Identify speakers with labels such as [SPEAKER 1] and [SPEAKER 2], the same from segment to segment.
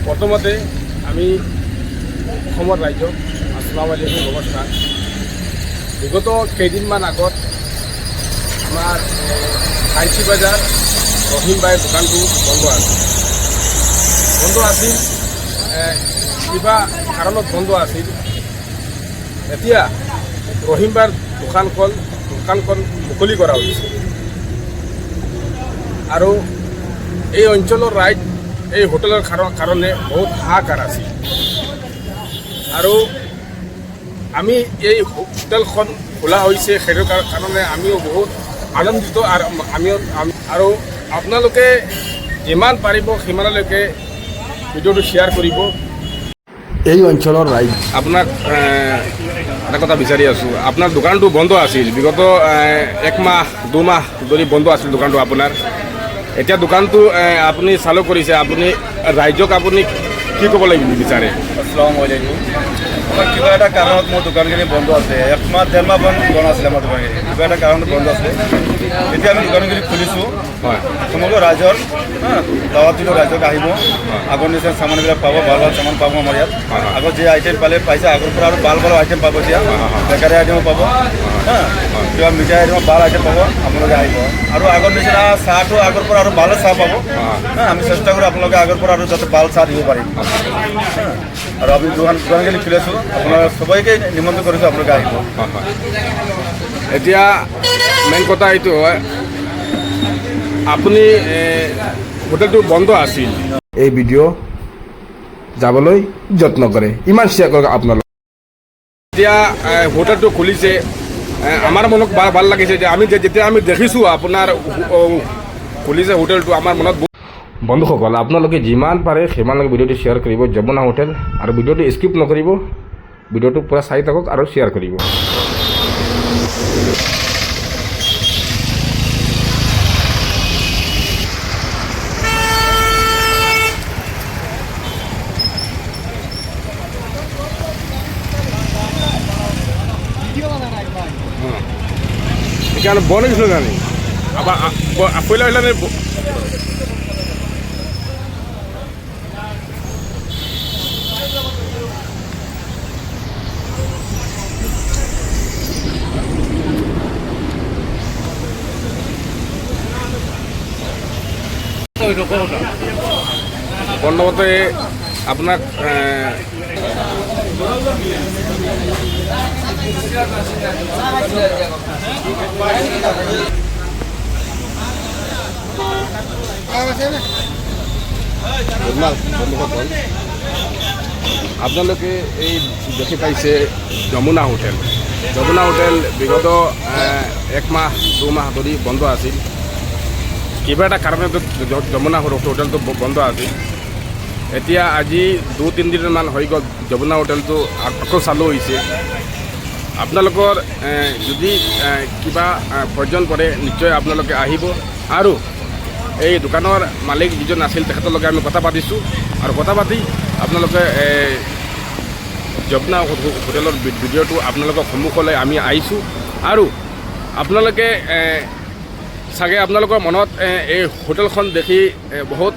[SPEAKER 1] প্ৰথমতে আমি অসমৰ ৰাইজক আসসালামু আলাইকুম নমস্কাৰ। বিগত কেইদিনমান আগত আমাৰ ফাঁচী বজাৰ ৰহিমবাইৰ দোকানটো বন্ধ আছিল। কিবা কাৰণত বন্ধ আছিল। এতিয়া ৰহিমবাইৰ দোকানখন মুকলি কৰা হৈছে আৰু এই অঞ্চলৰ ৰাইজ এই হোটেলৰ কাৰণে বহুত হাহাকাৰ আছিল আৰু আমি এই হোটেলখন খোলা হৈছে সেইটোৰ কাৰণে আমিও বহুত আনন্দিত আৰু আপোনালোকে যিমান পাৰিব সিমানলৈকে ভিডিঅ'টো শ্বেয়াৰ কৰিব। এই অঞ্চলৰ ৰাইজ আপোনাক এটা কথা বিচাৰি আছোঁ। আপোনাৰ দোকানটো বন্ধ আছিল, বিগত 1 মাহ 2 মাহ ধৰি বন্ধ আছিল দোকানটো আপোনাৰ। এতিয়া দোকানটো আপুনি চালু কৰিছে, আপুনি ৰাইজক আপুনি কি ক'ব লাগিব বিচাৰে?
[SPEAKER 2] আসসালামু আলাইকুম। কিবা এটা কাৰণত মোৰ দোকানখিনি বন্ধ আছে। 1 মাহ 1.5 মাহ বন্ধ আছিলে আমাৰ দোকানখিনি, কিবা এটা কাৰণত বন্ধ আছিলে। এতিয়া আমি দোকানখিনি খুলিছোঁ।
[SPEAKER 1] হয়,
[SPEAKER 2] সমগ্ৰ ৰাইজৰ দাৱাত দিলোঁ, ৰাইজক আহিব, আগৰ নিচিনা চামানবিলাক পাব, ভাল ভাল চামান পাব আমাৰ ইয়াত। আগত যি আইটেম পাইছে আগৰ পৰা আৰু ভাল ভাল আইটেম পাব। এতিয়া বেকাৰী আইটেমো পাব, কিবা মিঠাই আইটেম ভাল আইটেম পাব, আপোনালোকে আহিব। আৰু আগৰ নিচিনা চাহটো আগৰ পৰা আৰু ভাল চাহ পাব। আমি চেষ্টা কৰোঁ আপোনালোকে আগৰ পৰা আৰু যাতে ভাল চাহ দিব পাৰিম। আৰু আমি দোকানখিনি খুলিছোঁ, আপোনাৰ সবাইকে নিমন্ত্ৰণ কৰিছোঁ, আপোনালোকে আহিব।
[SPEAKER 1] এতিয়া মেইন কথা এইটো হয়, আপুনি হোটেলটো বন্ধ আছিল, এই ভিডিঅ' যাবলৈ যত্ন কৰে, ইমান শ্বেয়াৰ কৰক আপোনালোক। এতিয়া হোটেলটো খুলিছে, আমাৰ মনত ভাল লাগিছে যে যেতিয়া আমি দেখিছোঁ আপোনাৰ খুলিছে হোটেলটো, আমাৰ মনত। বন্ধুসকল, আপোনালোকে যিমান পাৰে সিমানলৈকে ভিডিঅ'টো শ্বেয়াৰ কৰিব যমুনা হোটেল, আৰু ভিডিঅ'টো স্কিপ নকৰিব, ভিডিঅ'টো পূৰা চাই থাকক আৰু শ্বেয়াৰ কৰিব। এখানে বনে গেছিল জানি আবার পয়লা হইলে বন্ধমতে আপনার আপোনালোকে এই দেখি পাইছে যমুনা হোটেল। যমুনা হোটেল বিগত 1 মাহ 2 মাহ ধৰি বন্ধ আছিল। কিবা এটা কাৰণত যমুনা হোটেলটো বন্ধ আছিল। এতিয়া আজি 2-3 দিনমান হৈ গ'ল যমুনা হোটেলটো আকৌ চালু হৈছে। আপোনালোকৰ যদি কিবা প্ৰয়োজন পৰে নিশ্চয় আপোনালোকে আহিব, আৰু এই দোকানৰ মালিক যিজন আছিল তেখেতৰ লগত আমি কথা পাতিছোঁ, আৰু কথা পাতি আপোনালোকে যমুনা হোটেলৰ ভিডিঅ'টো আপোনালোকৰ সন্মুখলৈ আমি আহিছোঁ। আৰু আপোনালোকে চাগে আপোনালোকৰ মনত এই হোটেলখন দেখি বহুত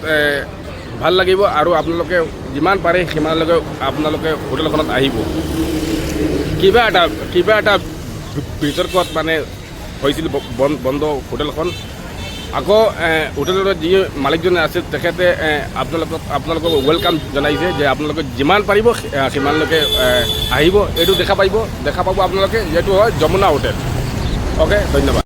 [SPEAKER 1] ভাল লাগিব, আৰু আপোনালোকে যিমান পাৰে সিমানলৈকে আপোনালোকে হোটেলখনত আহিব। কিবা এটা বিতৰ্কত মানে হৈছিল বন্ধ হোটেলখন। আকৌ হোটেলৰ যি মালিকজনে আছিল তেখেতে আপোনালোকক ৱেলকাম জনাইছে যে আপোনালোকে যিমান পাৰিব সিমানলৈকে আহিব। এইটো দেখা পাব আপোনালোকে, যিহেতু হয় যমুনা হোটেল। অ'কে, ধন্যবাদ।